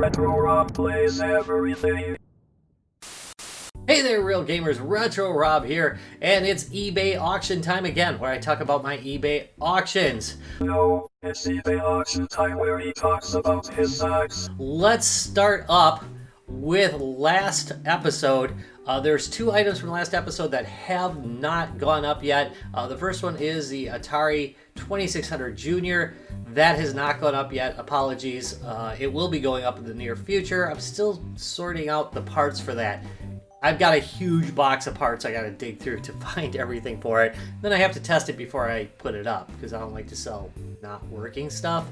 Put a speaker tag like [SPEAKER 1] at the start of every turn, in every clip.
[SPEAKER 1] Retro Rob plays everything.
[SPEAKER 2] Hey there, real gamers, Retro Rob here, and it's eBay auction time again, where I talk about my eBay auctions.
[SPEAKER 1] No, it's eBay auction time where he talks about his socks.
[SPEAKER 2] Let's start up with last episode. There's two items from last episode that have not gone up yet. The first one is the Atari 2600 Junior. That has not gone up yet. Apologies. It will be going up in the near future. I'm still sorting out the parts for that. I've got a huge box of parts I gotta dig through to find everything for it. Then I have to test it before I put it up, because I don't like to sell not working stuff.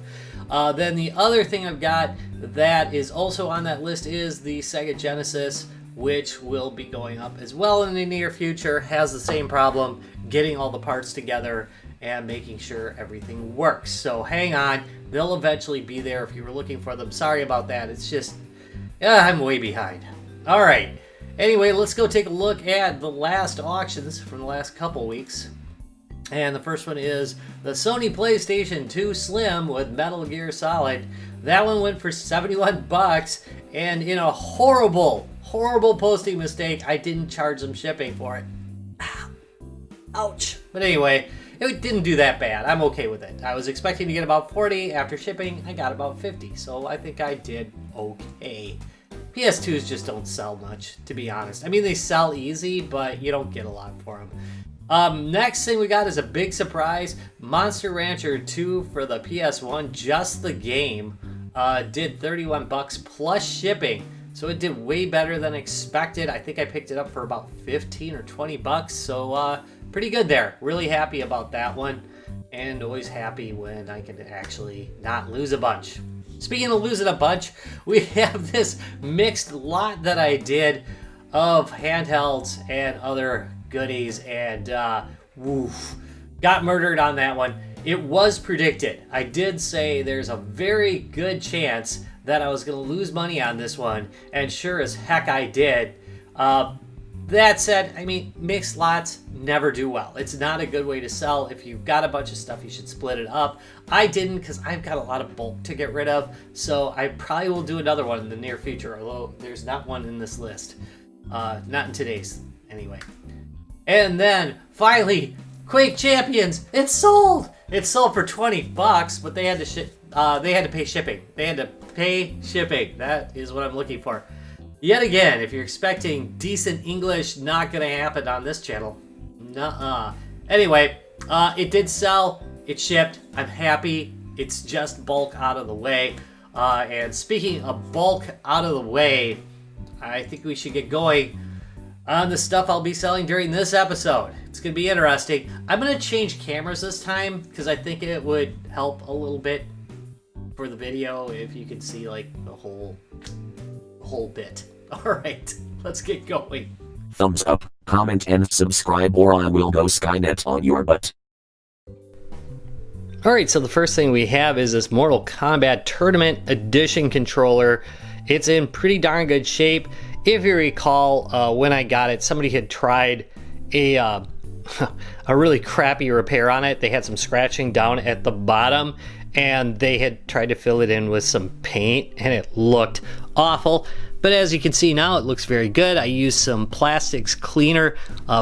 [SPEAKER 2] Then the other thing I've got that is also on that list is the Sega Genesis, which will be going up as well in the near future. Has the same problem, getting all the parts together and making sure everything works. So hang on, they'll eventually be there if you were looking for them. Sorry about that, it's just, I'm way behind. All right. Anyway, let's go take a look at the last auctions from the last couple weeks. And the first one is the Sony PlayStation 2 Slim with Metal Gear Solid. That one went for 71 bucks, and in a horrible posting mistake, I didn't charge them shipping for it. Ouch. But anyway, it didn't do that bad. I'm okay with it. I was expecting to get about 40 after shipping. I got about 50, so I think I did okay. PS2s just don't sell much, to be honest. I mean, they sell easy, but you don't get a lot for them. Next thing we got is a big surprise. Monster Rancher 2 for the PS1, just the game, did 31 bucks plus shipping. So it did way better than expected. I think I picked it up for about 15 or 20 bucks. So pretty good there. Really happy about that one. And always happy when I can actually not lose a bunch. Speaking of losing a bunch, we have this mixed lot that I did of handhelds and other goodies, and got murdered on that one. It was predicted. I did say there's a very good chance that I was going to lose money on this one, and sure as heck I did. That said, I mean, mixed lots never do well. It's not a good way to sell. If you've got a bunch of stuff, you should split it up. I didn't, because I've got a lot of bulk to get rid of, so I probably will do another one in the near future, although there's not one in this list. Not in today's, anyway. And then, finally, Quake Champions! It's sold! It sold for 20 bucks, but they had to they had to pay shipping. They had to pay shipping. That is what I'm looking for. Yet again, if you're expecting decent English, not gonna happen on this channel. Nuh-uh. Anyway, it did sell. It shipped. I'm happy. It's just bulk out of the way. And speaking of bulk out of the way, I think we should get going on the stuff I'll be selling during this episode. It's gonna be interesting. I'm gonna change cameras this time because I think it would help a little bit for the video if you could see like the whole bit. All right, let's get going.
[SPEAKER 3] Thumbs up, comment, and subscribe, or I will go Skynet on your butt.
[SPEAKER 2] All right, so the first thing we have is this Mortal Kombat Tournament Edition controller. It's in pretty darn good shape. If you recall, when I got it, somebody had tried a a really crappy repair on it. They had some scratching down at the bottom, and they had tried to fill it in with some paint, and it looked awful. But as you can see now, it looks very good. I used some plastics cleaner.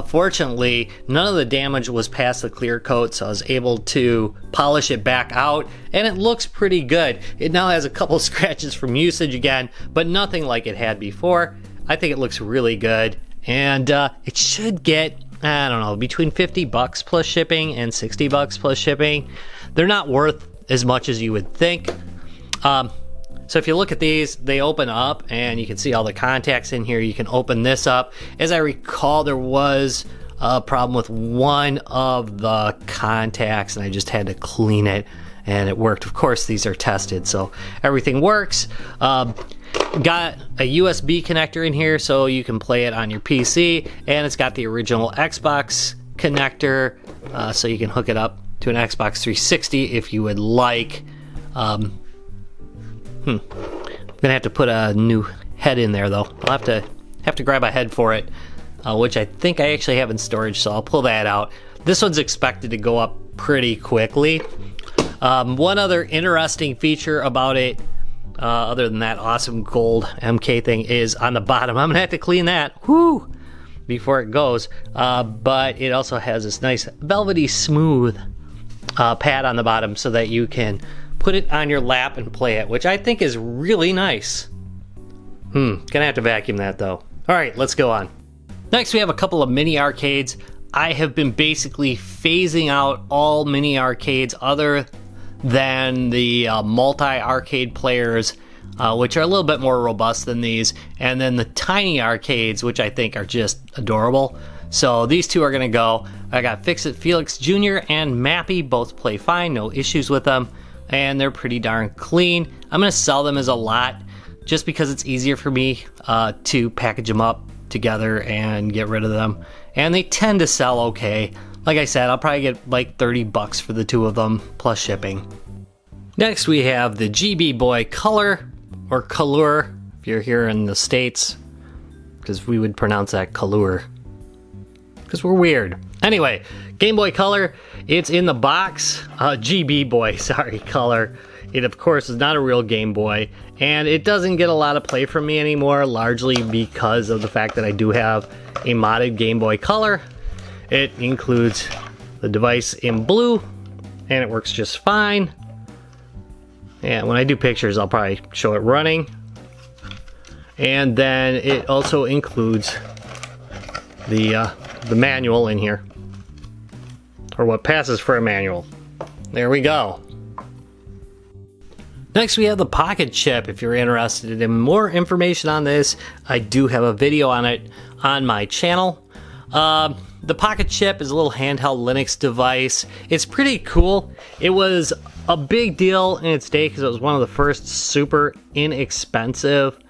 [SPEAKER 2] Fortunately, none of the damage was past the clear coat, so I was able to polish it back out, and it looks pretty good. It now has a couple scratches from usage again, but nothing like it had before. I think it looks really good, and it should get, I don't know, between 50 bucks plus shipping and 60 bucks plus shipping. They're not worth as much as you would think. So if you look at these, they open up and you can see all the contacts in here. You can open this up. As I recall, there was a problem with one of the contacts and I just had to clean it and it worked. Of course, these are tested, so everything works. Got a USB connector in here so you can play it on your PC, and it's got the original Xbox connector so you can hook it up to an Xbox 360 if you would like. I'm gonna have to put a new head in there though. I'll have to grab a head for it, which I think I actually have in storage, so I'll pull that out. This one's expected to go up pretty quickly. One other interesting feature about it, other than that awesome gold MK thing, is on the bottom. I'm gonna have to clean that, whoo, before it goes. But it also has this nice velvety smooth pad on the bottom so that you can put it on your lap and play it, which I think is really nice. Gonna have to vacuum that though. All right, let's go on. Next, we have a couple of mini arcades. I have been basically phasing out all mini arcades other than the multi-arcade players, which are a little bit more robust than these, and then the tiny arcades, which I think are just adorable. So these two are gonna go. I got Fix-It Felix Jr. and Mappy, both play fine, no issues with them, and they're pretty darn clean. I'm gonna sell them as a lot just because it's easier for me to package them up together and get rid of them. And they tend to sell okay. Like I said, I'll probably get like 30 bucks for the two of them, plus shipping. Next, we have the GB Boy Color, or Color, if you're here in the States, because we would pronounce that Color, because we're weird. Anyway, Game Boy Color, it's in the box. GB Boy, sorry, Color. It, of course, is not a real Game Boy, and it doesn't get a lot of play from me anymore, largely because of the fact that I do have a modded Game Boy Color. It includes the device in blue, and it works just fine. And when I do pictures, I'll probably show it running. And then it also includes the manual in here, or what passes for a manual. There we go. Next, we have the Pocket Chip. If you're interested in more information on this, I do have a video on it on my channel. The Pocket Chip is a little handheld Linux device. It's pretty cool. It was a big deal in its day because it was one of the first super inexpensive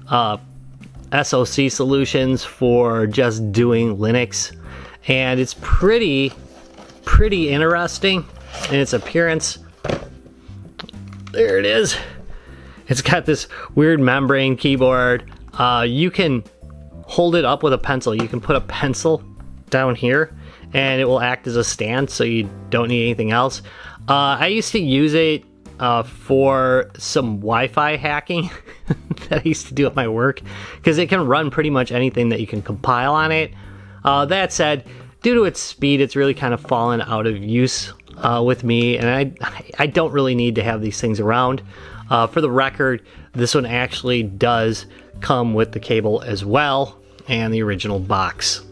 [SPEAKER 2] SoC solutions for just doing Linux. And it's pretty interesting in its appearance. There it is. It's got this weird membrane keyboard. You can hold it up with a pencil. You can put a pencil down here and it will act as a stand, so you don't need anything else. I used to use it for some Wi-Fi hacking that I used to do at my work, because it can run pretty much anything that you can compile on it. That said, due to its speed, it's really kind of fallen out of use with me, and I don't really need to have these things around. For the record, this one actually does come with the cable as well, and the original box.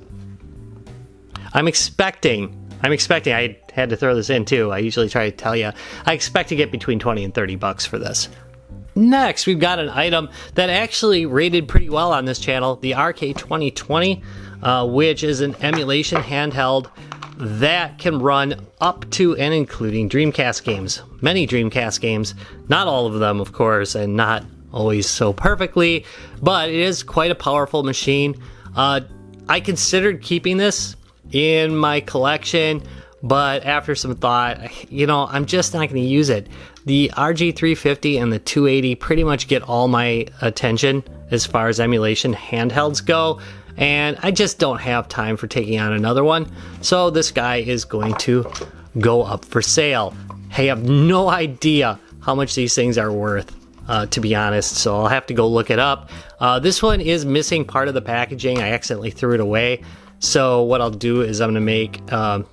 [SPEAKER 2] I'm expecting, I had to throw this in too, I usually try to tell you, I expect to get between 20 and 30 bucks for this. Next, we've got an item that actually rated pretty well on this channel, the RK2020, which is an emulation handheld that can run up to and including Dreamcast games. Many Dreamcast games, not all of them, of course, and not always so perfectly, but it is quite a powerful machine. I considered keeping this in my collection, but after some thought, I'm just not going to use it. The RG350 and the 280 pretty much get all my attention as far as emulation handhelds go, and I just don't have time for taking on another one. So this guy is going to go up for sale. I have no idea how much these things are worth, to be honest, so I'll have to go look it up. This one is missing part of the packaging. I accidentally threw it away. So what I'll do is I'm gonna make a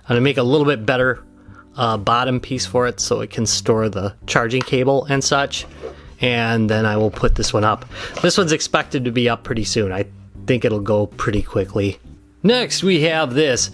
[SPEAKER 2] little bit better bottom piece for it so it can store the charging cable and such, and then I will put this one up. This one's expected to be up pretty soon. I think it'll go pretty quickly. Next, we have this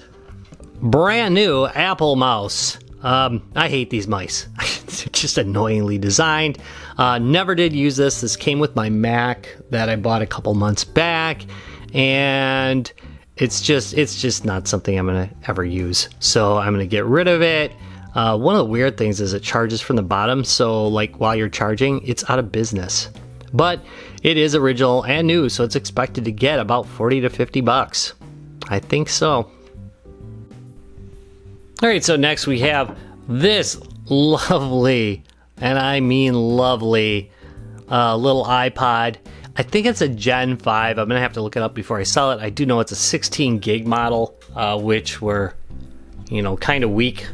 [SPEAKER 2] brand new Apple mouse. I hate these mice. They're just annoyingly designed. Never did use this. This came with my Mac that I bought a couple months back, and it's just not something I'm gonna ever use. So I'm gonna get rid of it. One of the weird things is it charges from the bottom, so like while you're charging, it's out of business. But it is original and new, so it's expected to get about 40 to 50 bucks. I think so. All right, so next we have this lovely, and I mean lovely, little iPod. I think it's a Gen 5. I'm going to have to look it up before I sell it. I do know it's a 16 gig model, which were, kind of weak,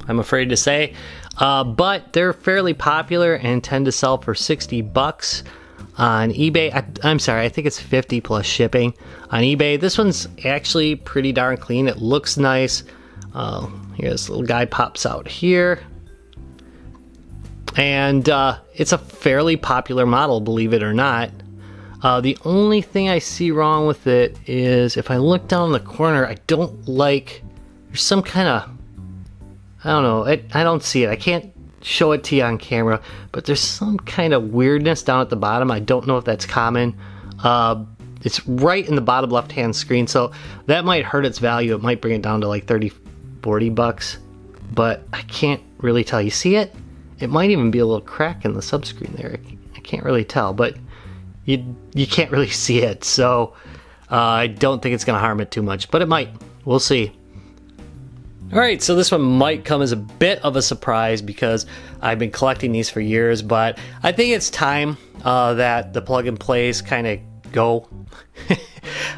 [SPEAKER 2] I'm afraid to say. but they're fairly popular and tend to sell for $60 on eBay. I'm sorry, I think it's 50 plus shipping on eBay. This one's actually pretty darn clean. It looks nice. Here, this little guy pops out here. And it's a fairly popular model, believe it or not. The only thing I see wrong with it is if I look down in the corner, I don't like, there's some kind of, I don't know, I don't see it. I can't show it to you on camera, but there's some kind of weirdness down at the bottom. I don't know if that's common. It's right in the bottom left hand screen, so that might hurt its value. It might bring it down to like 30, 40 bucks, but I can't really tell. You see it? It might even be a little crack in the subscreen there. I can't really tell, but you can't really see it, so I don't think it's going to harm it too much, but it might. We'll see. Alright, so this one might come as a bit of a surprise because I've been collecting these for years, but I think it's time that the plug and plays kind of go.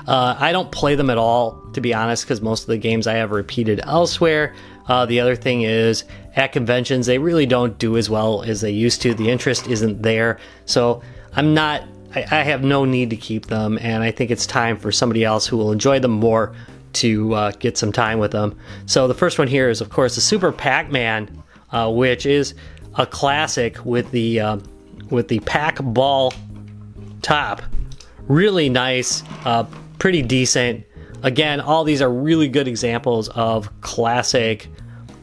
[SPEAKER 2] I don't play them at all, to be honest, because most of the games I have repeated elsewhere. The other thing is, at conventions, they really don't do as well as they used to. The interest isn't there, so I have no need to keep them, and I think it's time for somebody else who will enjoy them more to get some time with them. So the first one here is, of course, the Super Pac-Man, which is a classic with the Pac ball top. Really nice, pretty decent. Again, all these are really good examples of classic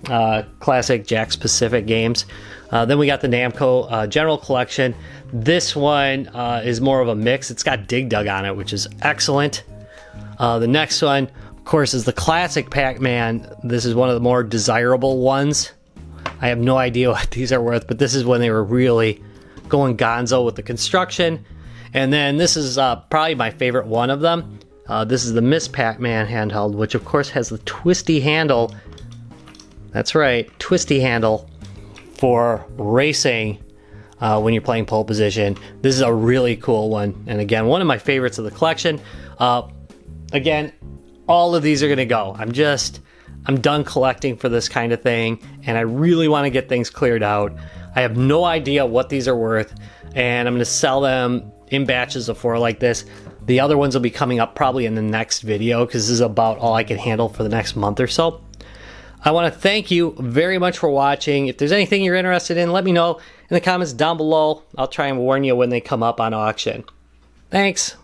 [SPEAKER 2] Jakks Pacific games. Then we got the Namco General Collection. This one is more of a mix. It's got Dig Dug on it, which is excellent. The next one, of course, is the classic Pac-Man. This is one of the more desirable ones. I have no idea what these are worth, but this is when they were really going gonzo with the construction. And then this is probably my favorite one of them. This is the Miss Pac-Man handheld, which of course has the twisty handle. That's right, twisty handle for racing when you're playing pole position. This is a really cool one, and again, one of my favorites of the collection. Again, all of these are gonna go. I'm done collecting for this kind of thing, and I really want to get things cleared out. I have no idea what these are worth, and I'm gonna sell them in batches of 4 like this. The other ones will be coming up probably in the next video, because this is about all I can handle for the next month or so. I want to thank you very much for watching. If there's anything you're interested in, let me know in the comments down below. I'll try and warn you when they come up on auction. Thanks.